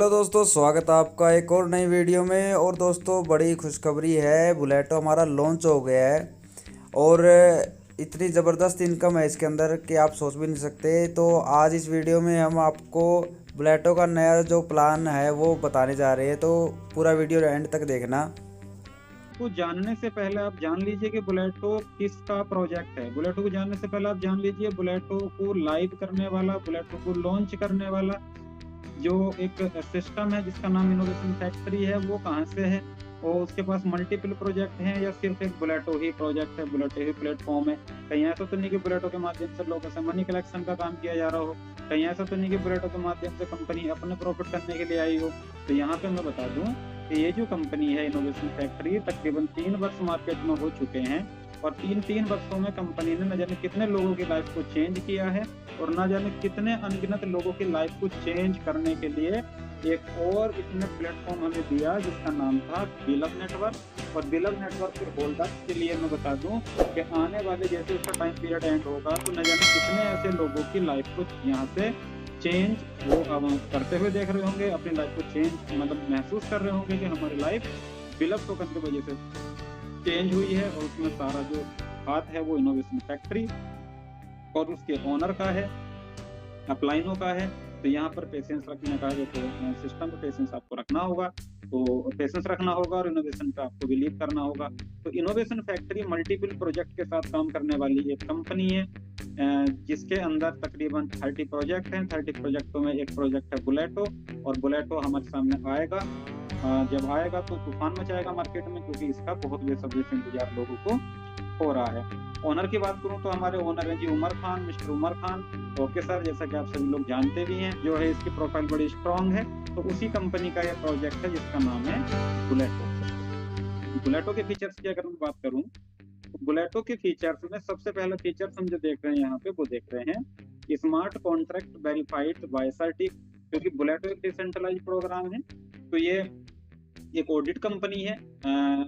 Hello दोस्तों, स्वागत है आपका एक और नई वीडियो में। और दोस्तों, बड़ी खुशखबरी है, बुलेटो हमारा लॉन्च हो गया है। और इतनी ज़बरदस्त इनकम है इसके अंदर कि आप सोच भी नहीं सकते। तो आज इस वीडियो में हम आपको बुलेटो का नया जो प्लान है वो बताने जा रहे हैं, तो पूरा वीडियो एंड तक देखना। को जानने से पहले आप जान लीजिए कि बुलेटो किसका प्रोजेक्ट है। बुलेटो को जानने से पहले आप जान लीजिए बुलेटो को लाइव करने वाला, बुलेटो को लॉन्च करने वाला जो एक सिस्टम है जिसका नाम इनोवेशन फैक्ट्री है, वो कहाँ से है। और उसके पास मल्टीपल प्रोजेक्ट हैं या सिर्फ एक बुलेटो ही प्रोजेक्ट है, बुलेटो ही प्लेटफॉर्म है। कहीं ऐसा तो नहीं कि बुलेटो के माध्यम से लोगों से मनी कलेक्शन का काम किया जा रहा हो। कहीं ऐसा तो नहीं कि बुलेटो के माध्यम से कंपनी अपने प्रॉफिट करने के लिए आई हो। तो यहाँ पे मैं बता दूं कि ये जो कंपनी है इनोवेशन फैक्ट्री, तकरीबन 3 वर्ष मार्केट में हो चुके हैं। और तीन वर्षों में कंपनी ने न जाने कितने लोगों की लाइफ को चेंज किया है और न जाने कितने अनगिनत लोगों की लाइफ को चेंज करने के लिए एक और इसने प्लेटफॉर्म हमें दिया जिसका नाम था बिलव नेटवर्क। और बिलव नेटवर्क के होल्डर्स के लिए मैं बता दूं कि आने वाले जैसे उसका टाइम पीरियड एंड होगा तो न जाने कितने ऐसे लोगों की लाइफ को यहाँ से चेंज वो अब करते हुए देख रहे होंगे, अपनी लाइफ को चेंज मतलब महसूस कर रहे होंगे कि हमारी लाइफ बिलव टोकन की वजह से चेंज हुई है। और उसमें सारा जो हाथ है वो इनोवेशन फैक्ट्री और उसके ओनर का है, अपलाइनों का है। तो यहाँ पर पेशेंस रखने का जो सिस्टम में पेशेंस आपको रखना होगा, तो पेशेंस रखना होगा और इनोवेशन पे आपको बिलीव करना होगा। तो इनोवेशन फैक्ट्री मल्टीपल प्रोजेक्ट के साथ काम करने वाली एक कंपनी है जिसके अंदर तकरीबन 30 प्रोजेक्ट हैं। 30 प्रोजेक्टों में एक प्रोजेक्ट है बुलेटो। और बुलेटो हमारे सामने आएगा, जब आएगा तो तूफान मचाएगा मार्केट में, क्योंकि इसका बहुत बेसब्री से इंतजार लोगों को हो रहा है। ओनर की बात करूं तो हमारे ओनर हैं जी Umar Khan, mister Umar Khan. Okay sir, जैसा कि आप सभी लोग जानते भी हैं, जो है इसकी प्रोफाइल बड़ी स्ट्रांग है। तो उसी कंपनी का ये प्रोजेक्ट है जिसका नाम है बुलेटो। बुलेटो के फीचर्स की अगर मैं बात करूं तो बुलेटो के फीचर्स में सबसे पहला फीचर्स हम जो देख रहे हैं यहाँ पे वो देख रहे हैं स्मार्ट कॉन्ट्रैक्ट वेरीफाइड बाय सर्टिक। क्योंकि बुलेटो एक डिसेंट्रलाइज प्रोग्राम है, तो ये एक ऑडिट कंपनी है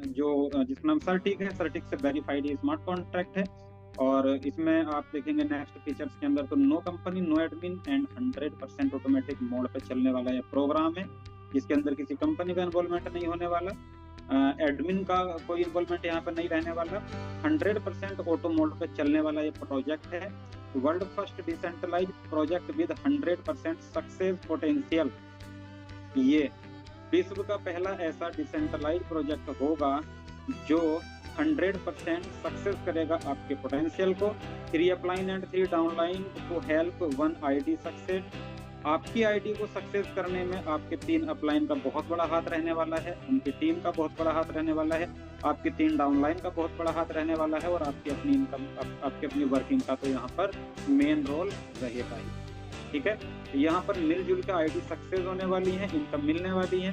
जो जिसका नाम सर्टिक है। सर्टिक से वेरीफाइड स्मार्ट कॉन्ट्रैक्ट है। और इसमें आप देखेंगे नेक्स्ट फीचर्स के अंदर तो no company no admin and 100% automatic mode पे चलने वाला ये प्रोग्राम है, जिसके अंदर किसी कंपनी का इन्वॉल्वमेंट नहीं होने वाला, एडमिन का कोई इन्वॉल्वमेंट यहाँ पे नहीं रहने वाला। 100% ऑटो मोड पे चलने वाला ये प्रोजेक्ट है। World first decentralize project with 100% success potential. ये विश्व का पहला ऐसा डिसेंट्रलाइज प्रोजेक्ट होगा जो 100% सक्सेस करेगा आपके पोटेंशियल को। 3 upline and 3 downline to help 1 ID success. आपकी आईडी को सक्सेस करने में आपके 3 अपलाइन का बहुत बड़ा हाथ रहने वाला है, उनकी टीम का बहुत बड़ा हाथ रहने वाला है, आपकी 3 डाउनलाइन का बहुत बड़ा हाथ रहने वाला है, और आपकी अपनी इनकम आपकी अपनी वर्किंग का तो यहाँ पर मेन रोल रहेगा ही। ठीक है, यहाँ पर मिलजुल के आईडी सक्सेस होने वाली है, इनकम मिलने वाली है।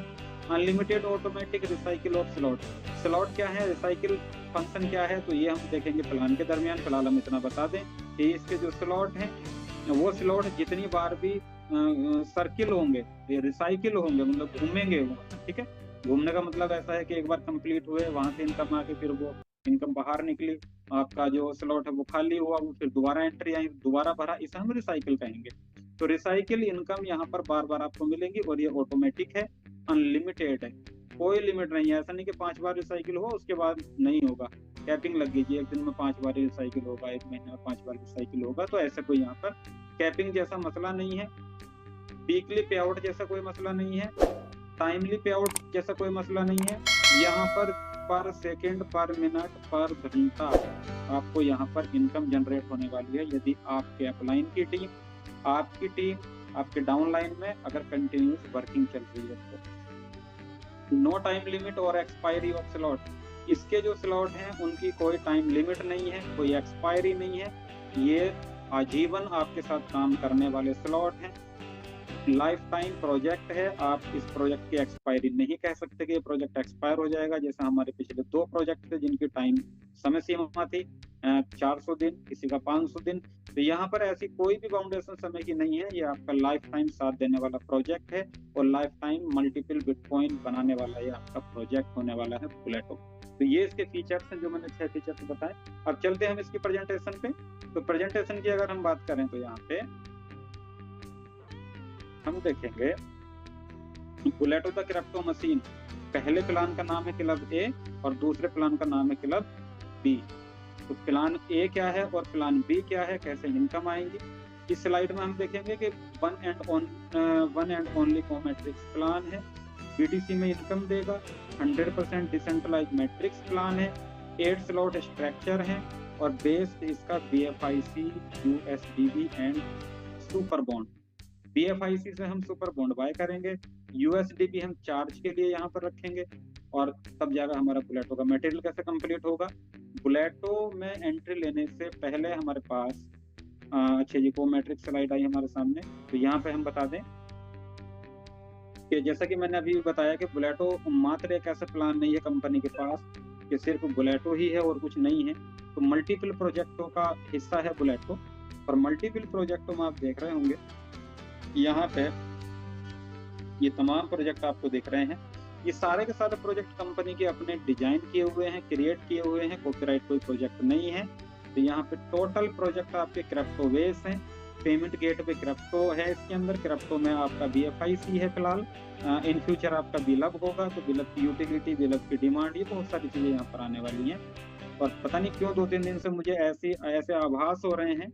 Unlimited automatic recycle of slot. Slot क्या है, रिसाइकिल फंक्शन क्या है, तो ये हम देखेंगे प्लान के दरमियान। फिलहाल हम इतना बता दें कि इसके जो स्लॉट हैं वो स्लॉट जितनी बार भी सर्किल होंगे, रिसाइकिल होंगे, मतलब घूमेंगे वो। ठीक है, घूमने का मतलब ऐसा है कि एक बार कंप्लीट हुए, वहां से इनकम आके फिर वो इनकम बाहर निकली, आपका जो स्लॉट है वो खाली हुआ, वो फिर दोबारा एंट्री आई, दोबारा भरा, इसे हम रिसाइकिल कहेंगे। तो रिसाइकिल इनकम यहाँ पर बार बार आपको मिलेगी और ये ऑटोमेटिक है, अनलिमिटेड है, कोई लिमिट नहीं है। ऐसा नहीं कि 5 बार रिसाइकिल हुआ उसके बाद नहीं होगा, कैपिंग लग गई, एक दिन में 5 बार रिसाइकिल होगा, एक महीने में 5 बार रिसाइकिल होगा। तो ऐसा कोई यहाँ पर कैपिंग जैसा मसला नहीं है, वीकली पे आउट जैसा कोई मसला नहीं है, टाइमली पे आउट जैसा कोई मसला नहीं है। यहाँ पर सेकेंड, पर मिनट, पर घंटा आपको यहाँ पर इनकम जनरेट होने वाली है यदि आपके अपलाइन की टीम, आपकी टीम, आपके डाउनलाइन में अगर कंटिन्यूस वर्किंग चल रही है तो। नो टाइम लिमिट और एक्सपायरी ऑफ स्लॉट। इसके जो स्लॉट हैं उनकी कोई टाइम लिमिट नहीं है, कोई एक्सपायरी नहीं है, ये आजीवन आपके साथ काम करने वाले स्लॉट हैं। लाइफ टाइम प्रोजेक्ट है, आप इस प्रोजेक्ट की एक्सपायरी नहीं कह सकते कि ये प्रोजेक्ट एक्सपायर हो जाएगा। जैसे हमारे पिछले 2 प्रोजेक्ट थे जिनकी टाइम समय सीमा थी 400 दिन, किसी का 500 दिन। तो यहाँ पर ऐसी कोई भी बाउंडेशन समय की नहीं है, ये आपका लाइफ टाइम साथ देने वाला प्रोजेक्ट है और लाइफ टाइम मल्टीपल बिटकॉइन बनाने वाला ये आपका प्रोजेक्ट होने वाला है बुलेटो। तो ये इसके फीचर्स हैं जो मैंने 6 फीचर्स बताए। अब चलते हैं हम इसकी प्रेजेंटेशन पे। तो प्रेजेंटेशन की अगर हम बात करें तो यहाँ पे हम देखेंगे बुलेटो द क्रिप्टो मशीन, पहले प्लान का नाम है क्लब ए और दूसरे प्लान का नाम है क्लब बी। तो प्लान ए क्या है और प्लान बी क्या है, कैसे इनकम आएंगी, इस स्लाइड में हम देखेंगे कि वन एंड ओनली कोमेट्रिक्स प्लान है, बीटीसी में इनकम देगा, 100% डिसेंट्रलाइज मैट्रिक्स प्लान है, 8 स्लॉट स्ट्रक्चर है और बेस्ड इसका BFIC, USDB and super bond. BFIC से हम सुपर बॉन्ड बाय करेंगे, USDB हम चार्ज के लिए यहाँ पर रखेंगे और तब जाकर हमारा बुलेटो का मटेरियल कैसे कंप्लीट होगा। बुलेटो में एंट्री लेने से पहले हमारे पास अच्छा जी को मैट्रिक्स स्लाइड आई हमारे सामने। तो यहाँ पे हम बता दें कि जैसा कि मैंने अभी बताया कि बुलेटो मात्र एक ऐसा प्लान नहीं है कंपनी के पास कि सिर्फ बुलेटो ही है और कुछ नहीं है। तो मल्टीपल प्रोजेक्टों का हिस्सा है बुलेटो और मल्टीपल प्रोजेक्टों में आप देख रहे होंगे यहाँ पे ये तमाम प्रोजेक्ट आपको दिख रहे हैं। ये सारे के सारे प्रोजेक्ट कंपनी के अपने डिजाइन किए हुए हैं, क्रिएट किए हुए हैं, कॉपीराइट कोई प्रोजेक्ट नहीं है। तो यहाँ पे टोटल प्रोजेक्ट आपके क्रिप्टो बेस हैं, पेमेंट गेटवे क्रिप्टो है, इसके अंदर क्रिप्टो में आपका BFIC है फिलहाल, इन फ्यूचर आपका बिलब होगा। तो बिलब की यूटिलिटी, बिलब की डिमांड, ये बहुत सारी चीजें यहाँ पर आने वाली हैं। और पता नहीं क्यों 2-3 दिन से मुझे ऐसे आभास हो रहे हैं,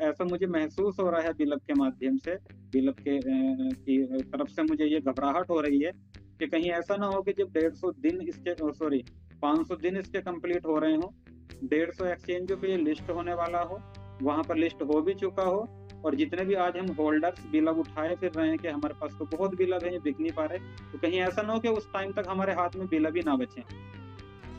ऐसा मुझे महसूस हो रहा है बिलब के माध्यम से, बिलब के की तरफ से मुझे ये घबराहट हो रही है कि कहीं ऐसा ना हो कि जब 150 दिन इसके 500 दिन इसके कंप्लीट हो रहे हो, 150 एक्सचेंजों पे ये लिस्ट होने वाला हो, वहां पर लिस्ट हो भी चुका हो और जितने भी आज हम होल्डर्स बिलब उठाए फिर रहे हैं कि हमारे पास तो बहुत बिलब है, ये बिक नहीं पा रहे, तो कहीं ऐसा ना हो कि उस टाइम तक हमारे हाथ में बिलब ही ना बचे।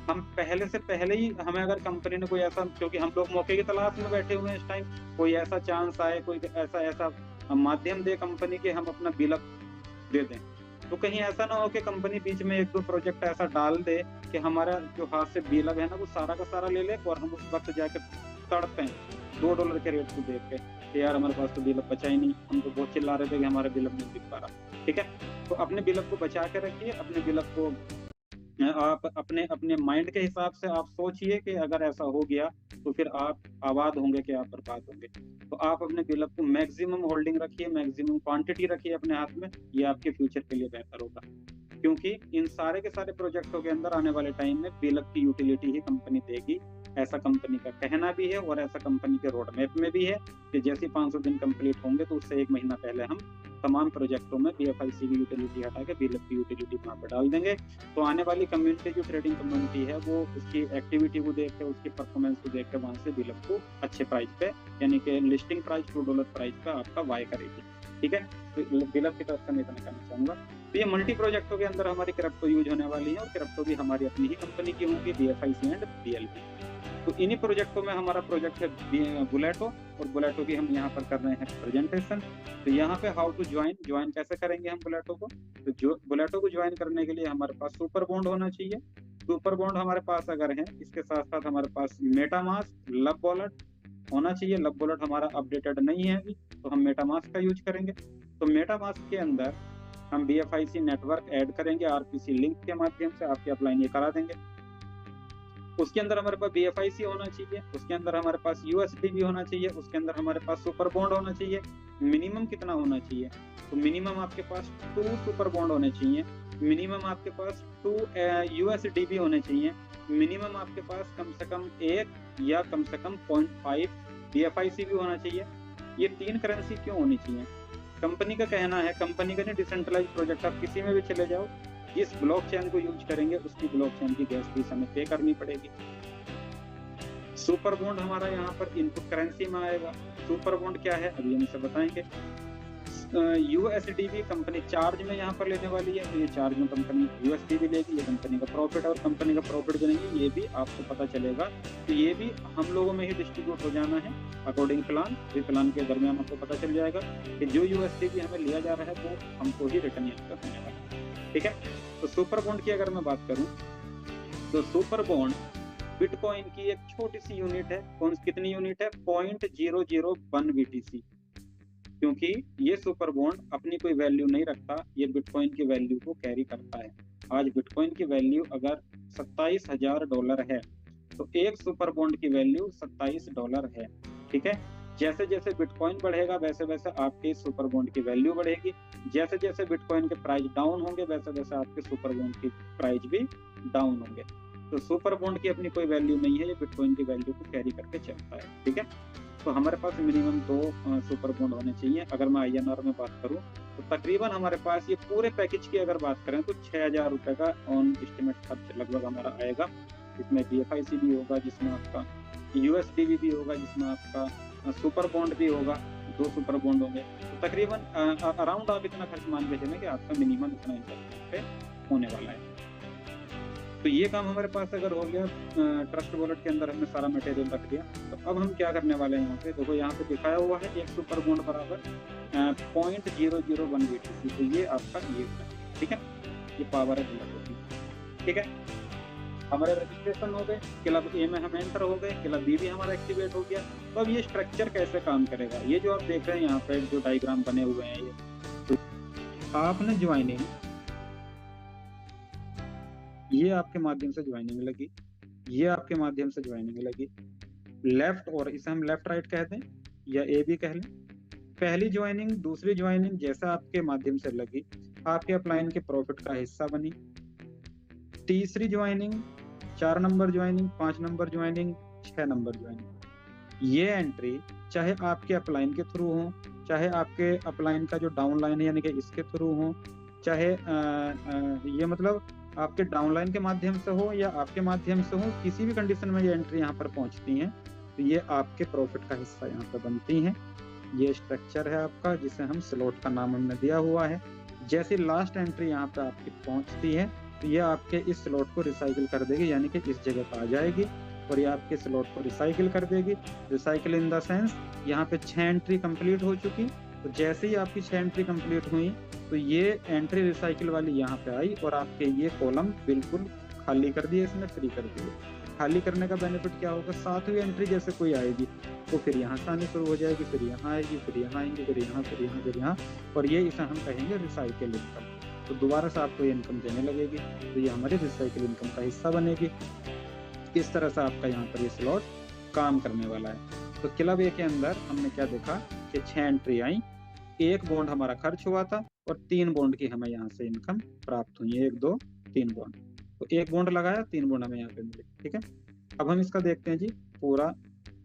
हम पहले से पहले ही हमें अगर कंपनी ने कोई ऐसा, क्योंकि हम लोग मौके की तलाश में बैठे हुए हैं इस टाइम, कोई ऐसा चांस आए, कोई ऐसा माध्यम दे कंपनी के हम अपना बिलब दे दें, तो कहीं ऐसा ना हो कि कंपनी बीच में 1-2 प्रोजेक्ट ऐसा डाल दे कि हमारा जो हाथ से बिलब है ना वो सारा का सारा ले ले और हम उस वक्त जाके तड़पे हैं $2 के रेट को देख के कि यार हमारे पास तो बिलब बचा ही नहीं, हम तो बहुत चिल्ला रहे थे कि हमारा बिलब नहीं बिक पा रहा। ठीक है, तो अपने बिलब को बचा के रखिए, अपने बिलब को आप अपने माइंड के हिसाब से आप सोचिए कि अगर ऐसा हो गया तो फिर आप आबाद होंगे कि आप बर्बाद होंगे। तो आप अपने बिलब को मैक्सिमम होल्डिंग रखिए, मैक्सिमम क्वांटिटी रखिए अपने हाथ में, ये आपके फ्यूचर के लिए बेहतर होगा, क्योंकि इन सारे के सारे प्रोजेक्टों के अंदर आने वाले टाइम में बिलब की यूटिलिटी ही कंपनी देगी, ऐसा कंपनी का कहना भी है और ऐसा कंपनी के रोड मैप में भी है कि जैसे 500 दिन कंप्लीट होंगे तो उससे 1 महीना पहले हम तमाम प्रोजेक्टों में BFIC की यूटिलिटी हटा के बिलब की यूटिलिटी वहाँ पर डाल देंगे। तो आने वाली कम्युनिटी, जो ट्रेडिंग कम्युनिटी है, वो उसकी एक्टिविटी को देख के, उसकी परफॉर्मेंस को देख के वहाँ से बिलब को अच्छे प्राइस पे, यानी कि लिस्टिंग प्राइस $2 प्राइस पे आपका बाय करेगी। ठीक है, तो बिलब की तरफ से मैं इतना कहना चाहूंगा। तो ये मल्टी प्रोजेक्टों के अंदर हमारी क्रिप्टो यूज होने वाली है और क्रिप्टो भी हमारी अपनी ही कंपनी की होंगी, BFIC एंड BLP। तो इन्हीं प्रोजेक्टों में हमारा प्रोजेक्ट है बुलेटो और बुलेटो की हम यहाँ पर कर रहे हैं प्रेजेंटेशन। तो यहाँ पे हाउ टू ज्वाइन कैसे करेंगे हम बुलेटो को। तो जो बुलेटो को ज्वाइन करने के लिए हमारे पास सुपर बॉन्ड होना चाहिए। सुपर बॉन्ड हमारे पास अगर है, इसके साथ साथ हमारे पास मेटामास्क, लब वॉलेट होना चाहिए। लब वॉलेट हमारा अपडेटेड नहीं है अभी, तो हम मेटामास्क का यूज करेंगे। तो मेटामास्क के अंदर हम BFIC नेटवर्क ऐड करेंगे, RPC लिंक के माध्यम से आपकी अपलाइन ये करा देंगे। उसके अंदर हमारे पास BFIC होना चाहिए, उसके अंदर हमारे पास USDB होना चाहिए, उसके अंदर हमारे पास सुपर बॉन्ड होना चाहिए। मिनिमम कितना होना चाहिए, तो मिनिमम आपके पास 2 सुपर बॉन्ड होने चाहिए, मिनिमम आपके पास 2 USDB होने चाहिए, मिनिमम आपके पास कम से कम 1 या कम से कम 0.5 BFIC भी होना चाहिए। ये 3 करेंसी क्यों होनी चाहिए? कंपनी का कहना है, कंपनी का नहीं, डिसेंट्रलाइज प्रोजेक्ट आप किसी में भी चले जाओ, जिस ब्लॉकचेन को यूज करेंगे उसकी ब्लॉकचेन की गैस फीस हमें पे करनी पड़ेगी। सुपर बॉन्ड हमारा यहाँ पर इनपुट करेंसी में आएगा। सुपर बॉन्ड क्या है अभी हम इसे बताएंगे। USDB कंपनी चार्ज में यहाँ पर लेने वाली है, तो ये चार्ज में कंपनी USDB लेगी, ये कंपनी का प्रॉफिट है और कंपनी का प्रॉफिट बनेगी, ये भी आपको पता चलेगा। तो ये भी हम लोगों में ही डिस्ट्रीब्यूट हो जाना है अकॉर्डिंग प्लान। इस प्लान के दरमियान आपको पता चल जाएगा कि जो USDB हमें लिया जा रहा है वो हमको ही रिटर्न यहाँ पर होने वाला है। ठीक है, तो सुपर बॉन्ड की अगर मैं बात करूं तो सुपर बॉन्ड बिटकॉइन की एक छोटी सी यूनिट है। कितनी यूनिट है? 0.001 BTC। क्योंकि ये सुपर बॉन्ड अपनी कोई वैल्यू नहीं रखता, ये बिटकॉइन की वैल्यू को कैरी करता है। आज बिटकॉइन की वैल्यू अगर $27,000 है तो एक सुपर बॉन्ड की वैल्यू $27 है। ठीक है, जैसे जैसे बिटकॉइन बढ़ेगा वैसे वैसे आपके सुपर बॉन्ड की वैल्यू बढ़ेगी। जैसे जैसे बिटकॉइन के प्राइस डाउन होंगे वैसे वैसे आपके सुपर बॉन्ड की प्राइस भी डाउन होंगे। तो सुपर बॉन्ड की अपनी कोई वैल्यू नहीं है, ये बिटकॉइन की वैल्यू को कैरी करके चलता है, ठीक है। तो हमारे पास मिनिमम 2 सुपर बॉन्ड होने चाहिए। अगर मैं INR में बात करूं तो तकरीबन हमारे पास ये पूरे पैकेज की अगर बात करें तो 6,000 रुपए का ऑन एस्टिमेट खर्च लगभग हमारा आएगा। इसमें DFIC भी होगा, जिसमें आपका USDB भी होगा, जिसमें आपका सुपर बॉन्ड भी होगा, 2 सुपर बॉन्ड होंगे। तो तकरीबन अराउंड आप इतना खर्च मान के चलें कि आपका मिनिमम इतना इंटरेस्ट पे होने वाला है। तो ये काम हमारे पास अगर हो गया, ट्रस्ट वॉलेट के अंदर हमने सारा मटेरियल रख दिया। तो अब हम क्या करने वाले हैं, यहाँ पे देखो, यहाँ पे दिखाया हुआ है एक सुपर बॉन्ड बराबर 0.001 BTC। तो ये आपका ये है, ठीक है, ये पावर है बुलेटो की, ठीक है। हमारे रजिस्ट्रेशन हो गए, क्लब A में हम एंटर हो गए, क्लब B भी हमारा एक्टिवेट हो गया। तो अब ये स्ट्रक्चर कैसे काम करेगा, ये जो आप देख रहे हैं यहाँ पे जो डायग्राम बने हुए हैं, ये तो आपने ज्वाइनिंग, ये आपके माध्यम से ज्वाइनिंग लगी, ये आपके माध्यम से ज्वाइनिंग लगी, लेफ्ट, और इसे हम लेफ्ट राइट कहते हैं या A भी कह लें। पहली ज्वाइनिंग, दूसरी ज्वाइनिंग जैसा आपके माध्यम से लगी, आपके अपलाइन के प्रॉफिट का हिस्सा बनी। तीसरी joining, 4 number joining, 5 number joining, 6 number joining, ये एंट्री चाहे आपके अपलाइन के थ्रू हो, चाहे आपके अपलाइन का जो डाउनलाइन है यानी कि इसके थ्रू हो, चाहे ये मतलब आपके डाउनलाइन के माध्यम से हो या आपके माध्यम से हो, किसी भी कंडीशन में ये एंट्री यहाँ पर पहुंचती हैं तो ये आपके प्रॉफिट का हिस्सा यहाँ पर बनती हैं। ये स्ट्रक्चर है आपका, जिसे हम स्लॉट का नाम हमने दिया हुआ है। जैसे लास्ट एंट्री यहाँ पे आपकी पहुंचती है तो ये आपके इस स्लॉट को रिसाइकिल कर देगी, यानी कि इस जगह पर आ जाएगी और ये आपके स्लॉट को रिसाइकिल कर देगी। रिसाइकिल इन द सेंस यहाँ पे 6 एंट्री कंप्लीट हो चुकी, तो जैसे ही आपकी 6 एंट्री कंप्लीट हुई तो ये एंट्री रिसाइकिल वाली यहाँ पे आई और आपके ये कॉलम बिल्कुल खाली कर दिए, इसने फ्री कर दिए। खाली करने का बेनिफिट क्या होगा, 7वीं एंट्री जैसे कोई आएगी तो फिर यहाँ से आनी शुरू हो जाएगी, फिर यहाँ आएगी, फिर यहाँ आएंगे, फिर यहाँ, फिर यहाँ, फिर यहाँ, और ये इसे हम कहेंगे रिसाइकिल इनकम। तो दोबारा से आपको ये इनकम देने लगेगी, तो ये हमारी रिसाइकिल इनकम का हिस्सा बनेगी। इस तरह से आपका यहाँ पर ये स्लॉट काम करने वाला है। तो क्लब A के अंदर हमने क्या देखा कि 6 एंट्री आई, 1 बॉन्ड हमारा खर्च हुआ था और 3 बॉन्ड की हमें यहाँ से इनकम प्राप्त हुई, 1, 2, 3 बॉन्ड। तो 1 बॉन्ड लगाया, 3 बॉन्ड हमें यहाँ पे मिले, ठीक है। अब हम इसका देखते हैं जी पूरा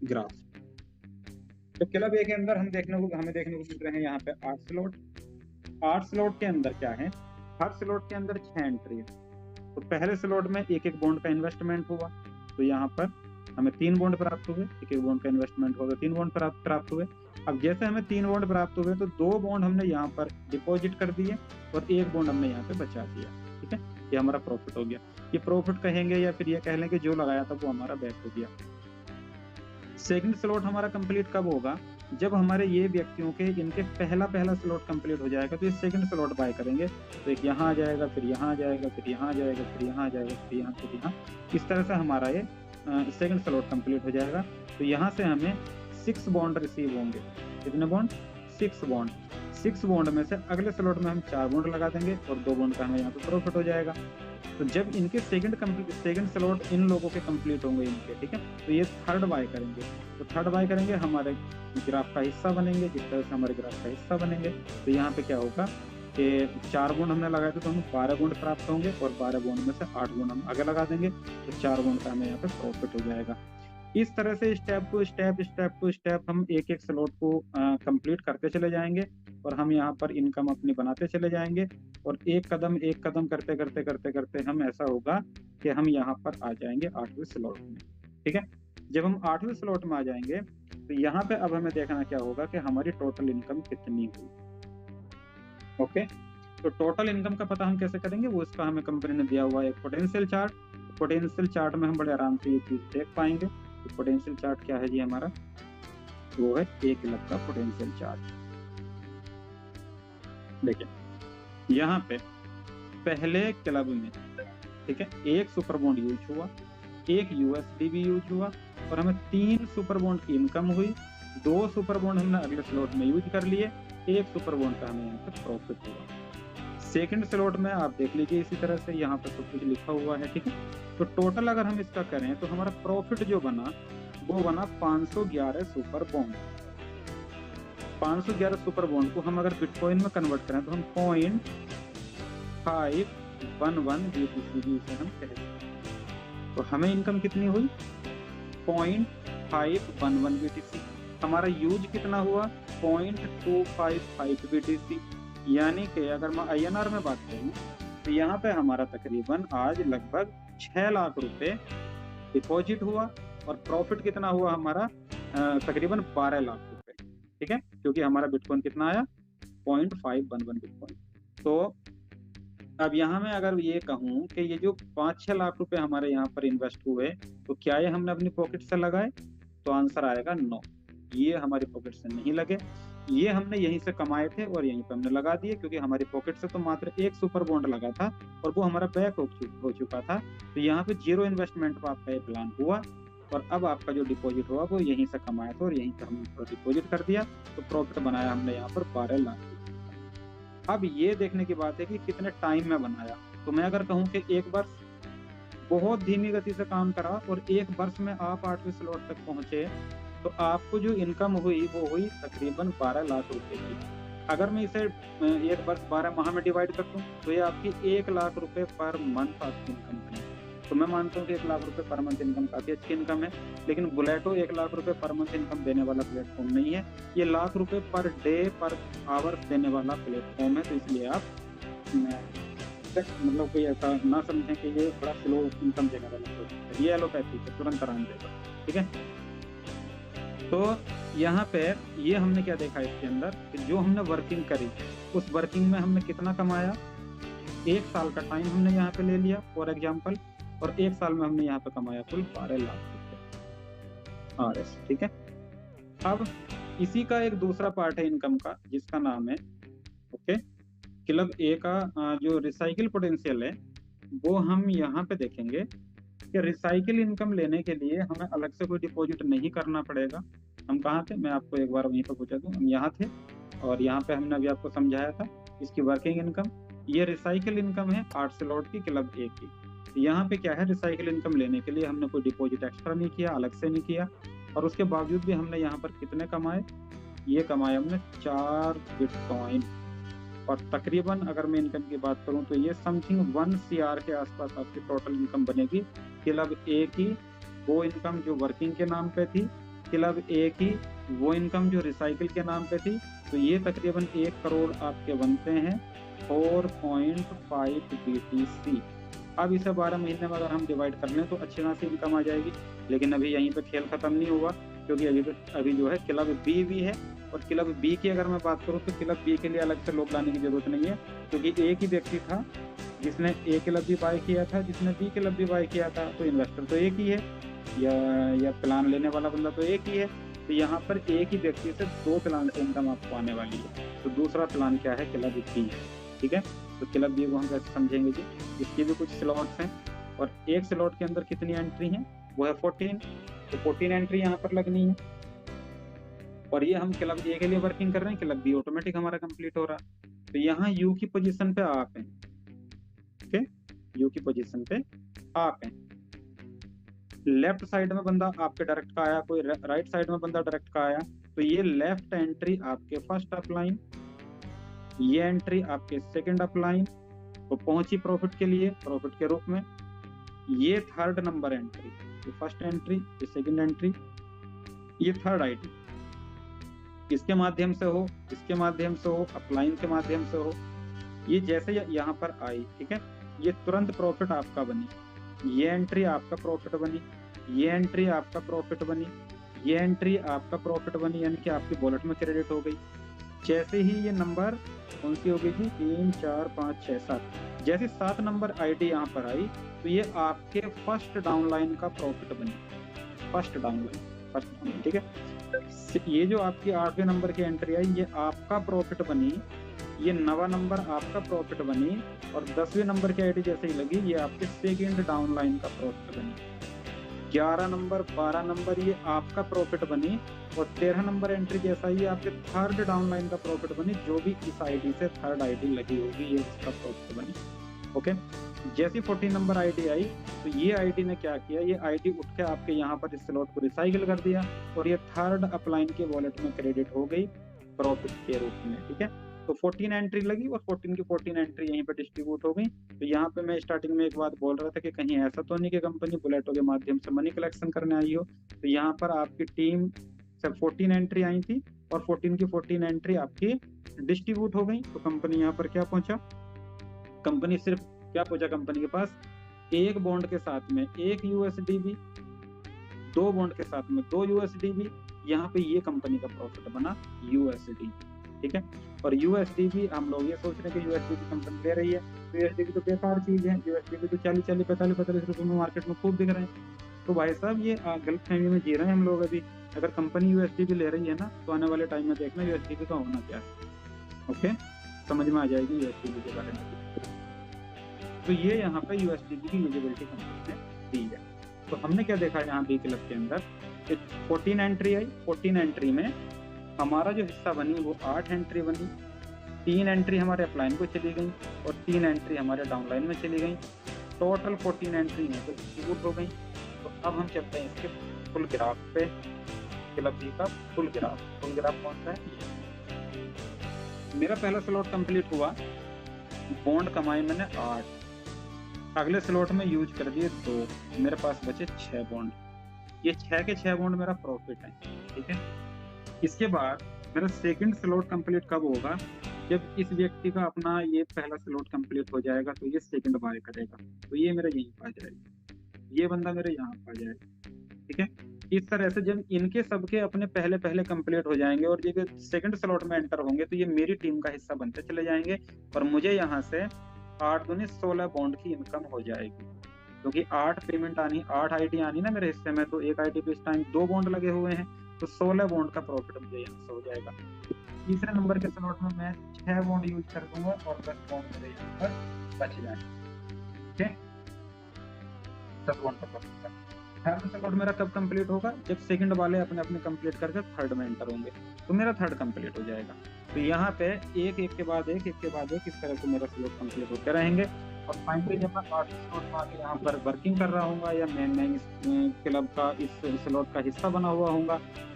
ग्राफ। तो क्लब A के अंदर हमें देखने को मिल रहे हैं यहाँ पे 8 स्लॉट। 8 स्लॉट के अंदर क्या है, हर स्लॉट के अंदर 6 एंट्री है। तो पहले स्लॉट में 1-1 बॉन्ड का इन्वेस्टमेंट हुआ, तो यहाँ पर हमें 3 बॉन्ड प्राप्त हुए, 1-1 बॉन्ड का इन्वेस्टमेंट होगा, 3 बॉन्ड प्राप्त हुए। अब जैसे हमें 3 बॉन्ड प्राप्त हुए तो 2 बॉन्ड हमने यहाँ पर डिपॉजिट कर दिए और 1 बॉन्ड हमने यहाँ पे बचा दिया, ठीक है। ये हमारा प्रॉफिट हो गया। ये प्रॉफिट कहेंगे या फिर ये कह लें कि जो लगाया था वो हमारा बैक हो गया। सेकंड स्लॉट हमारा कंप्लीट कब होगा, जब हमारे ये व्यक्तियों के इनके पहला स्लॉट कंप्लीट हो जाएगा तो ये सेकंड स्लॉट बाय करेंगे। तो एक यहाँ आ जाएगा, फिर यहाँ आ जाएगा, फिर यहाँ आ जाएगा, फिर यहाँ आ जाएगा, फिर यहाँ, फिर यहाँ, इस तरह से हमारा ये सेकंड स्लॉट कंप्लीट हो जाएगा। तो यहाँ से हमें 6 बॉन्ड रिसीव होंगे। कितने बॉन्ड, 6 बॉन्ड। 6 बॉन्ड में से अगले स्लॉट में हम 4 बॉन्ड लगा देंगे और 2 बॉन्ड का हमें यहाँ पे प्रॉफिट हो जाएगा। तो जब इनके सेकंड स्लॉट इन लोगों के कंप्लीट होंगे इनके, ठीक है, तो ये थर्ड बाय करेंगे। तो थर्ड बाय करेंगे, हमारे ग्राफ का हिस्सा बनेंगे, इस तरह से हमारे ग्राफ का हिस्सा बनेंगे। तो यहाँ पे क्या होगा कि 4 बॉन्ड हमने लगाए थे तो हमें 12 बॉन्ड प्राप्त होंगे और 12 बॉन्ड में से 8 बॉन्ड हम आगे लगा देंगे, तो 4 बॉन्ड का हमें यहाँ पे प्रॉफिट हो जाएगा। इस तरह से स्टेप टू स्टेप हम एक स्लॉट को कंप्लीट करते चले जाएंगे और हम यहाँ पर इनकम अपनी बनाते चले जाएंगे और एक कदम करते हम ऐसा होगा कि हम यहाँ पर आ जाएंगे 8वें स्लॉट में, ठीक है। जब हम 8वें स्लॉट में आ जाएंगे तो यहाँ पे अब हमें देखना क्या होगा कि हमारी टोटल इनकम कितनी हुई। ओके, तो टोटल इनकम का पता हम कैसे करेंगे, वो इसका हमें कंपनी ने दिया हुआ है एक पोटेंशियल चार्ट। पोटेंशियल चार्ट में हम बड़े आराम से ये चीज देख पाएंगे। तो पोटेंशियल चार्ट क्या है जी हमारा, वो है 1 क्लब का पोटेंशियल चार्ट। देखिए यहाँ पे पहले क्लब में, ठीक है, 1 सुपर बॉन्ड यूज हुआ, 1 USDB यूज हुआ और हमें 3 सुपर बॉन्ड की इनकम हुई। 2 सुपर बॉन्ड हमने अगले स्लॉट में यूज कर लिए, 1 सुपर बॉन्ड का हमें यहाँ पे प्रॉफिट हुआ। सेकंड स्लॉट में आप देख लीजिए इसी तरह से यहाँ पे सब कुछ लिखा हुआ है, ठीक है। तो टोटल अगर हम इसका करें तो हमारा प्रॉफिट जो बना वो बना 511 सुपर बॉन्ड। 511 सुपर बॉन्ड को हम अगर बिटकॉइन में कन्वर्ट करें तो हम 0.511 BTC भी इसे हम कहते हैं। तो हमें इनकम कितनी हुई 0.511 BTC। हमारा यूज कितना हुआ 0.255 BTC। यानी कि अगर मैं INR में बात करूं तो यहाँ पे हमारा तकरीबन आज लगभग 6 लाख रुपए डिपॉजिट हुआ और प्रॉफिट कितना हुआ हमारा तकरीबन 12 लाख रुपए। ठीक है, क्योंकि हमारा बिटकॉइन कितना आया 0.511 बिटकॉइन। तो अब यहाँ मैं अगर ये कहूँ कि ये जो 5-6 लाख रुपए हमारे यहाँ पर इन्वेस्ट हुए तो क्या ये हमने अपनी पॉकेट से लगाए, तो आंसर आएगा नो, ये हमारी पॉकेट से नहीं लगे, ये हमने यहीं से कमाए थे और यहीं पे हमने लगा दिए, क्योंकि हमारी पॉकेट से तो मात्र एक सुपर बॉन्ड लगा था और वो हमारा बैक हो चुका था। तो यहाँ पे 0 इन्वेस्टमेंट पर आपका ये प्लान हुआ और अब आपका जो डिपॉजिट हुआ वो यहीं से कमाया था और यहीं से हमने डिपॉजिट कर दिया, तो प्रॉफिट बनाया हमने यहाँ पर 12 लाख। अब ये देखने की बात है कि कितने टाइम में बनाया। तो मैं अगर कहूँ कि एक वर्ष बहुत धीमी गति से काम करा और एक वर्ष में आप 8वें स्लॉट तक पहुंचे तो आपको जो इनकम हुई वो हुई तकरीबन 12 लाख रुपए की। अगर मैं इसे एक वर्ष 12 माह में डिवाइड कर दूं तो ये आपकी 1 लाख रुपए पर मंथ आपकी इनकम बनी। तो मैं मानता हूँ कि 1 लाख रुपए पर मंथ इनकम काफी अच्छी इनकम है, लेकिन बुलेटो 1 लाख रुपए पर मंथ इनकम देने वाला प्लेटफॉर्म नहीं है, ये लाख रुपए पर डे पर आवर देने वाला प्लेटफॉर्म है। तो इसलिए आप मतलब कोई ऐसा ना समझें कि ये बड़ा स्लो इनकम देने वाला प्रोजेक्ट है, ये एलोपैथी है, तुरंत आराम देगा। ठीक है, तो यहाँ पे ये हमने क्या देखा इसके अंदर कि जो हमने वर्किंग करी उस वर्किंग में हमने कितना कमाया, 1 साल का टाइम हमने यहाँ पे ले लिया फॉर एग्जाम्पल, और 1 साल में हमने यहाँ पे कमाया कुल 12 लाख रुपए RS। ठीक है, अब इसी का एक दूसरा पार्ट है इनकम का जिसका नाम है क्लब ए का जो रिसाइकिल पोटेंशियल है वो हम यहाँ पे देखेंगे कि रिसाइकिल इनकम लेने के लिए हमें अलग से कोई डिपॉजिट नहीं करना पड़ेगा। हम कहाँ थे, मैं आपको एक बार वहीं पर पूछा दूं, हम यहाँ थे और यहाँ पे हमने अभी आपको समझाया था इसकी वर्किंग इनकम। ये रिसाइकिल इनकम है 8 स्लॉट की क्लब ए की। यहाँ पे क्या है, रिसाइकिल इनकम लेने के लिए हमने कोई डिपॉजिट एक्स्ट्रा नहीं किया, अलग से नहीं किया, और उसके बावजूद भी हमने यहाँ पर कितने कमाए, ये कमाए हमने 4 बिटकॉइन। और तकरीबन अगर मैं इनकम की बात करूं तो ये समथिंग 1 CR के आसपास आपकी टोटल इनकम बनेगी क्लब ए की, वो इनकम जो वर्किंग के नाम पे थी, क्लब ए की वो इनकम जो रिसाइकिल के नाम पे थी। तो ये तकरीबन 1 करोड़ आपके बनते हैं 4.5 BTC। अब इसे 12 महीने में अगर हम डिवाइड कर लें तो अच्छी खासी इनकम आ जाएगी, लेकिन अभी यहीं पे खेल खत्म नहीं हुआ, क्योंकि अभी जो है क्लब बी भी है, और क्लब बी की अगर मैं बात करूं तो क्लब बी के लिए अलग से लोग लाने की जरूरत नहीं है, क्योंकि एक ही व्यक्ति था जिसने ए क्लब भी बाय किया था, जिसने बी क्लब भी बाय किया था, तो इन्वेस्टर तो एक ही है या प्लान लेने वाला बंदा तो एक ही है। तो यहाँ पर एक ही व्यक्ति से 2 प्लान से इनकम आपको आने वाली है। तो दूसरा प्लान क्या है, क्लब बी। ठीक है, तो क्लब बी को हम कैसे समझेंगे जी, इसकी भी कुछ स्लॉट्स हैं और एक स्लॉट के अंदर कितनी एंट्री है, वो है 14, तो 14 एंट्री यहाँ पर लगनी है। और ये हम क्लब ए के लिए वर्किंग कर रहे हैं, क्लब बी ऑटोमेटिक हमारा कंप्लीट हो रहा है। तो यहाँ यू की पोजीशन पे आप हैं, ओके, यू की पोजीशन पे आप हैं। लेफ्ट साइड में बंदा आपके डायरेक्ट का आया, कोई राइट साइड में बंदा डायरेक्ट का आया, तो ये लेफ्ट एंट्री आपके फर्स्ट अपलाइन, ये एंट्री आपके सेकंड अपलाइन, तो पहुंची प्रॉफिट के लिए प्रॉफिट के रूप में। ये थर्ड नंबर एंट्री, ये फर्स्ट एंट्री, ये सेकंड एंट्री, ये थर्ड आईडी, इसके माध्यम से हो, इसके माध्यम से हो, अपलाइन के माध्यम से हो, ये जैसे यहाँ पर आई, ठीक है, ये तुरंत प्रॉफिट आपका बनी, ये एंट्री आपका प्रॉफिट बनी, ये एंट्री आपका प्रॉफिट बनी, ये एंट्री आपका प्रॉफिट बनी, यानी कि आपकी वॉलेट में क्रेडिट हो गई। जैसे ही ये नंबर कौन सी हो गई थी, 3 4 5 6 7, जैसे 7 नंबर आईडी यहाँ पर आई तो ये आपके फर्स्ट डाउनलाइन का प्रॉफिट बनी, फर्स्ट डाउनलाइन, ठीक है। ये जो आपकी 8वें नंबर की एंट्री आई ये आपका प्रॉफिट बनी, ये 9वां नंबर आपका प्रॉफिट बनी, और 10वें नंबर की आईडी जैसे ही लगी ये आपके सेकंड डाउनलाइन का प्रॉफिट बनी। 11 नंबर 12 नंबर ये आपका प्रॉफिट बनी, और 13 नंबर एंट्री जैसा ही आपके थर्ड डाउनलाइन का प्रॉफिट बनी, जो भी इस आईडी से थर्ड आईडी लगी होगी ये उसका प्रॉफिट बनी। ओके, जैसी 14 नंबर आईडी आई तो ये आईडी ने क्या किया, ये आईडी उठ के आपके यहाँ पर इस स्लॉट को रिसाइकिल कर दिया और ये थर्ड अपलाइन के वॉलेट में क्रेडिट हो गई। प्रॉफिट के रूप में, ठीक है। तो 14 एंट्री लगी और 14 की 14 एंट्री यहीं पे डिस्ट्रीब्यूट हो गई। तो यहाँ पे मैं स्टार्टिंग में एक बात बोल रहा था कि कहीं ऐसा तो नहीं कि कंपनी बुलेटो के माध्यम से मनी कलेक्शन करने आई हो। तो यहाँ पर आपकी टीम सब 14 एंट्री आई थी और 14 की 14 एंट्री आपकी डिस्ट्रीब्यूट हो गई। तो कंपनी यहाँ पर क्या पहुंचा, कंपनी सिर्फ क्या पहुंचा, कंपनी के पास एक बॉन्ड के साथ में एक यूएसडीबी, दो बॉन्ड के साथ में दो यूएसडीबी। यहाँ पे ये कंपनी का प्रॉफिट बना यूएसडी, ठीक है। और यूएसडीबी हम लोग ये सोच रहे हैं कि यूएसडीबी कंपनी ले रही है, तो यूएसडीबी तो बेकार चीज है, यूएसडीबी तो 40-40, 45-45 रुपए में मार्केट में खूब बिक रहे हैं। तो भाई साहब ये गलत फहमी में जी रहे हैं हम लोग अभी। अगर कंपनी यूएसडीबी ले रही है ना, तो आने वाले टाइम में देखना यूएसडीबी का होना क्या है, ओके, समझ में आ जाएगी यूएसडीबी के बारे में। तो ये यहाँ पे यूएसडीबी की यूजिबिलिटी कंपनी ने दी है। तो हमने क्या देखा यहाँ बी क्लब के अंदर, 14 एंट्री आई, 14 एंट्री में हमारा जो हिस्सा बनी वो 8 एंट्री बनी। 3 एंट्री हमारे अपलाइन को चली गई और 3 एंट्री हमारे डाउनलाइन में चली गई। टोटल 14 एंट्री यहाँ पे डिस्ट्रीब्यूट हो गई। तो अब हम चलते हैं इसके फुल ग्राफ पे, क्लब बी का फुल ग्राफ कौन सा है। मेरा पहला स्लॉट कंप्लीट हुआ, बॉन्ड कमाए मैंने 8, अगले स्लॉट में यूज कर दिए 2, मेरे पास बचे 6 बॉन्ड। ये 6 के 6 बॉन्ड मेरा प्रॉफिट है, ठीक है। इसके बाद मेरा सेकंड स्लॉट कंप्लीट कब होगा, जब इस व्यक्ति का अपना ये पहला स्लॉट कंप्लीट हो जाएगा तो ये सेकंड बाय करेगा, तो ये मेरा यहीं आ जाएगा, ये बंदा मेरे यहाँ आ जाएगा, ठीक है। इस तरह से जब इनके सबके अपने पहले पहले कंप्लीट हो जाएंगे और ये सेकंड स्लॉट में एंटर होंगे तो ये मेरी टीम का हिस्सा बनते चले जाएंगे और मुझे यहाँ से 8 दूनी 16 बॉन्ड की इनकम हो जाएगी, क्योंकि 8 पेमेंट आनी, 8 आईडी आनी ना मेरे हिस्से में, तो एक आईडी पे इस टाइम 2 बॉन्ड लगे हुए हैं, तो 16 बॉन्ड का प्रॉफिट मुझे यहाँ से हो जाएगा। तीसरे नंबर के स्लॉट में मैं 6 बॉन्ड यूज कर दूंगा और 10 बॉन्ड मेरे यहाँ पर बच जाएंगे, ठीक है, 10 बॉन्ड का प्रॉफिट। थर्ड स्लॉट मेरा कब कंप्लीट होगा, जब सेकंड वाले अपने अपने कंप्लीट करके थर्ड में एंटर होंगे, तो मेरा थर्ड कंप्लीट हो जाएगा। तो यहाँ पे एक के बाद एक इस तरह से मेरा स्लॉट कंप्लीट होते रहेंगे और फाइनली जब मैं 8 स्लॉट में आके यहाँ पर वर्किंग कर रहा हूँ या मैं इस क्लब का इस स्लॉट का हिस्सा बना हुआ हूँ,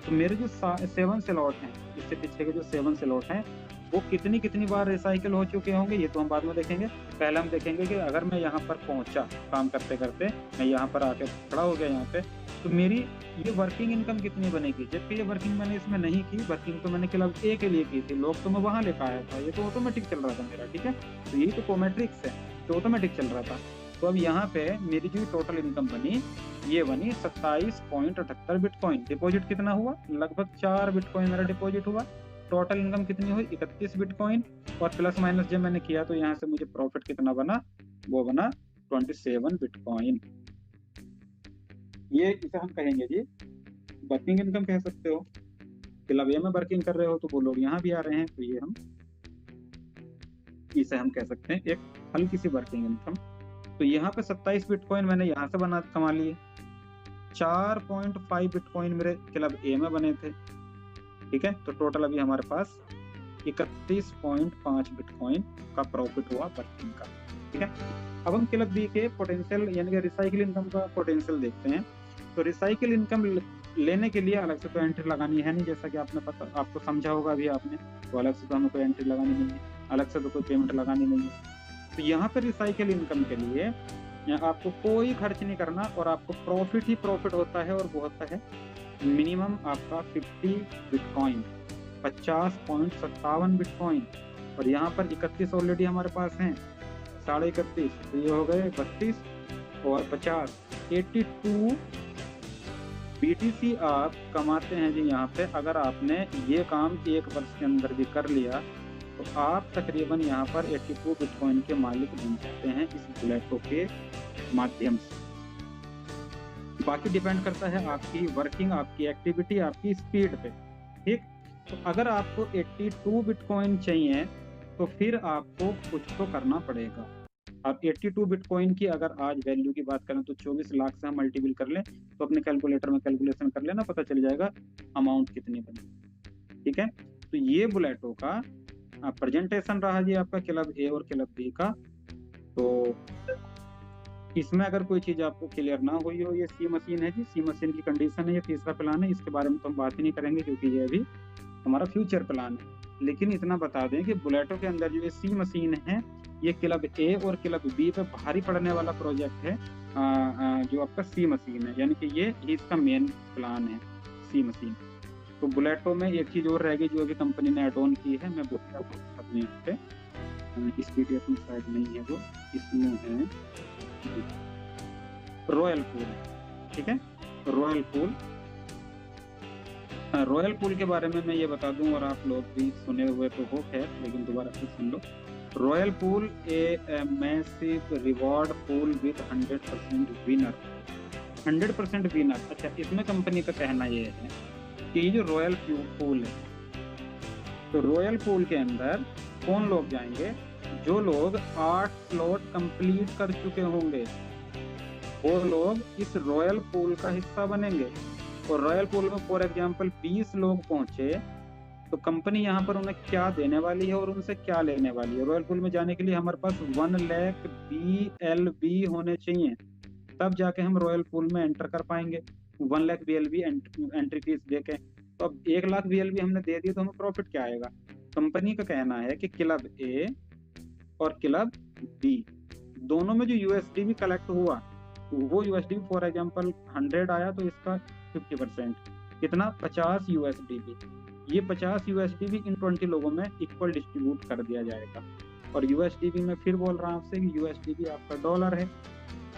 तो मेरे जो 7 स्लॉट हैं, इससे पीछे के जो 7 स्लॉट हैं वो कितनी बार रिसाइकिल हो चुके होंगे, ये तो हम बाद में देखेंगे। पहले हम देखेंगे कि अगर मैं यहाँ पर पहुंचा काम करते करते, मैं यहाँ पर आके खड़ा हो गया यहाँ पे, तो मेरी ये वर्किंग इनकम कितनी बनेगी, जबकि ये वर्किंग मैंने इसमें नहीं की, वर्किंग तो मैंने क्लब ए के लिए की थी, लोग तो मैं वहां लेकर आया था, ये तो ऑटोमेटिक चल रहा था मेरा, ठीक है। तो यही तो कोमेट्रिक्स है, तो ऑटोमेटिक चल रहा था। तो अब यहाँ पे मेरी जो टोटल इनकम बनी, ये बनी 27.78 बिटकॉइन। डिपॉजिट कितना हुआ, लगभग 4 बिटकॉइन मेरा डिपॉजिट हुआ। टोटल इनकम कितनी हुई, 31 बिटकॉइन, और प्लस माइनस जब मैंने किया तो यहाँ से मुझे प्रॉफिट कितना बना, वो बना 27 बिटकॉइन। ये इसे हम कहेंगे जी वर्किंग इनकम कह सकते हो। क्लब ए में वर्किंग कर रहे हो तो वो लोग यहाँ भी आ रहे हैं, तो ये हम इसे हम कह सकते हैं एक हल्की सी वर्किंग इनकम। तो यहाँ पे 27 बिटकॉइन मैंने यहाँ से कमा लिए, 4.5 बिटकॉइन मेरे क्लब ए में बने थे, ठीक है। तो टोटल अभी हमारे पास 31.5 बिटकॉइन का प्रॉफिट हुआ वर्किंग का, ठीक है। अब हम क्लब बी के पोटेंशियल यानी कि रिसाइकिल इनकम का पोटेंशियल देखते हैं। तो रिसाइकिल इनकम लेने के लिए अलग से तो एंट्री लगानी है नहीं, जैसा कि आपको समझा होगा अभी आपने, तो अलग से तो हमें कोई एंट्री लगानी नहीं है, अलग से तो कोई पेमेंट लगानी नहीं है। तो यहाँ पर रिसाइकिल इनकम के लिए आपको कोई खर्च नहीं करना और आपको प्रॉफिट ही प्रॉफिट होता है, और वो होता है मिनिमम आपका 50 बिटकॉइन, 50.57 बिटकॉइन, और यहाँ पर 31 ऑलरेडी हमारे पास हैं, 31.5, तो ये हो गए 32 और 50, 82 BTC आप कमाते हैं जी यहाँ पे। अगर आपने ये काम 1 वर्ष के अंदर भी कर लिया तो आप तकरीबन यहाँ पर 82 बिटकॉइन के मालिक बन सकते हैं इस बुलेटो के माध्यम से। बाकी डिपेंड करता है आपकी वर्किंग, आपकी एक्टिविटी, आपकी स्पीड पे, ठीक। तो अगर आपको 82 बिटकॉइन चाहिए तो फिर आपको कुछ तो करना पड़ेगा। आप 82 बिटकॉइन की अगर आज वैल्यू की बात करें तो 24 लाख से हम मल्टीपल कर लें तो अपने कैलकुलेटर में कैलकुलेशन कर लेना, पता चल जाएगा अमाउंट कितनी बनी, ठीक है। तो ये बुलेटो का प्रेजेंटेशन रहा जी आपका क्लब ए और क्लब बी का। तो इसमें अगर कोई चीज आपको क्लियर ना हुई हो, ये सी मशीन है जी, सी मशीन की कंडीशन है, ये तीसरा प्लान है, इसके बारे में तो हम बात ही नहीं करेंगे क्योंकि ये अभी हमारा फ्यूचर प्लान है। लेकिन इतना बता दें कि बुलेटो के अंदर जो ये सी मशीन है, ये क्लब ए और क्लब बी पे भारी पड़ने वाला प्रोजेक्ट है। जो आपका सी मशीन है, यानी कि ये इसका मेन प्लान है, सी मशीन। तो बुलेटो में एक चीज और रहेगी जो अभी कंपनी ने एड ऑन की है, मैं बोलूँगा अपने यहाँ पे, इस पीडीएफ में शायद नहीं है वो, इसमें है रॉयल पूल। ठीक है, रॉयल पूल। रॉयल पूल के बारे में मैं ये बता दूं, और आप लोग भी सुने हुए तो हो खैर, लेकिन दोबारा से सुन लो। Royal pool a massive reward pool with 100% winner. 100% winner. अच्छा, इसमें कंपनी का कहना ये है कि ये जो रॉयल पूल है, तो रॉयल पूल के अंदर कौन लोग जाएंगे? जो लोग 8 स्लॉट कंप्लीट कर चुके होंगे वो लोग इस रॉयल पूल का हिस्सा बनेंगे। और रॉयल पूल में फॉर एग्जांपल 20 लोग पहुंचे, तो कंपनी यहाँ पर उन्हें क्या देने वाली है और उनसे क्या लेने वाली है। रॉयल पूल में जाने के लिए हमारे पास 1 लाख BLB होने चाहिए, तब जाके हम रॉयल पूल में एंटर कर पाएंगे 1 लाख BLB एंट्री फीस देके। तो अब 1 लाख BLB हमने दे दी तो हमें प्रॉफिट क्या आएगा? कंपनी का कहना है कि क्लब ए और क्लब बी दोनों में जो USD भी कलेक्ट हुआ, वो USD फॉर एग्जांपल 100 आया तो इसका 50% कितना? 50 USD भी। ये 50 USD भी इन 20 लोगों में इक्वल डिस्ट्रीब्यूट कर दिया जाएगा। और USD भी मैं फिर बोल रहा हूँ आपसे कि USD भी आपका डॉलर है।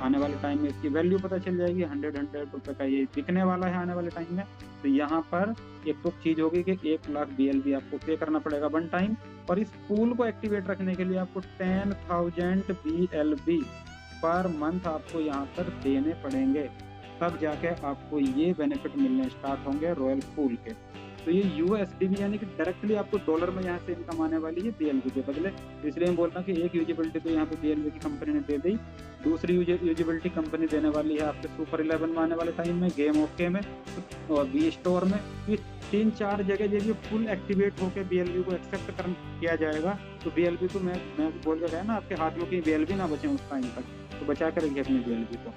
आने वाले टाइम में इसकी वैल्यू पता चल जाएगी, 100 रुपए का ये बिकने वाला है आने वाले टाइम में। तो यहाँ पर एक तो चीज होगी कि 1 लाख BLB आपको पे करना पड़ेगा 1 टाइम, और इस पूल को एक्टिवेट रखने के लिए आपको 10,000 BLB पर मंथ आपको यहाँ पर देने पड़ेंगे, तब जाके आपको ये बेनिफिट मिलने स्टार्ट होंगे रॉयल पूल के। तो ये USD भी यानी कि डायरेक्टली आपको डॉलर में यहाँ से इनकम आने वाली है BLB के बदले। तो इसलिए मैं बोल रहा हूँ कि एक यूजिबिलिटी तो यहाँ पे BLB की कंपनी ने दे दी, दूसरी यूजिबिलिटी कंपनी देने वाली है आपके सुपर 11 में आने वाले टाइम में, गेम ओके में और बी स्टोर में। ये 3-4 जगह जब ये फुल एक्टिवेट होकर BLB को एक्सेप्ट किया जाएगा, तो BLB को मैं बोल के गया ना, आपके हाथ में कहीं BLB ना बचे उस टाइम तक, तो बचा कर रखिए अपनी BLB को।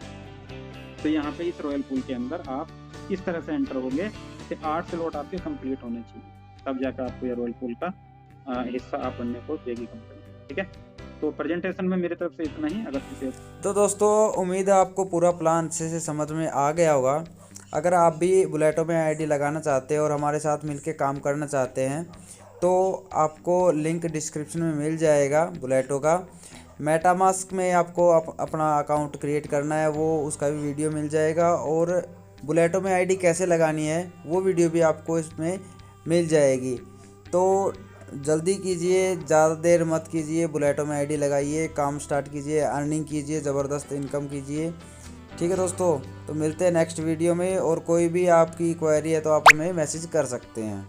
तो यहाँ पे इस रॉयल पूल के अंदर आप इस तरह से एंटर होंगे कि 8 स्लॉट आपके कंप्लीट होने चाहिए, तब जाकर आपको ये रॉयल पूल का हिस्सा आप बनने को देगी कंपनी। ठीक है, तो प्रेजेंटेशन में मेरी तरफ से इतना ही। अगर किसी तो दोस्तों उम्मीद है आपको पूरा प्लान अच्छे से समझ में आ गया होगा। अगर आप भी बुलेटो में ID लगाना चाहते हैं और हमारे साथ मिलके काम करना चाहते हैं, तो आपको लिंक डिस्क्रिप्शन में मिल जाएगा बुलेटो का। मेटामास्क में आपको अपना अकाउंट क्रिएट करना है, वो उसका भी वीडियो मिल जाएगा, और बुलेटो में ID कैसे लगानी है वो वीडियो भी आपको इसमें मिल जाएगी। तो जल्दी कीजिए, ज़्यादा देर मत कीजिए, बुलेटो में ID लगाइए, काम स्टार्ट कीजिए, अर्निंग कीजिए, ज़बरदस्त इनकम कीजिए। ठीक है दोस्तों, तो मिलते हैं नेक्स्ट वीडियो में, और कोई भी आपकी क्वेरी है तो आप हमें मैसेज कर सकते हैं।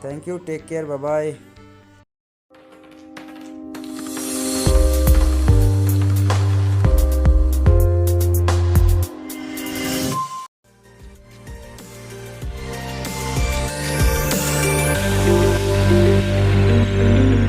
Thank you, take care, bye bye.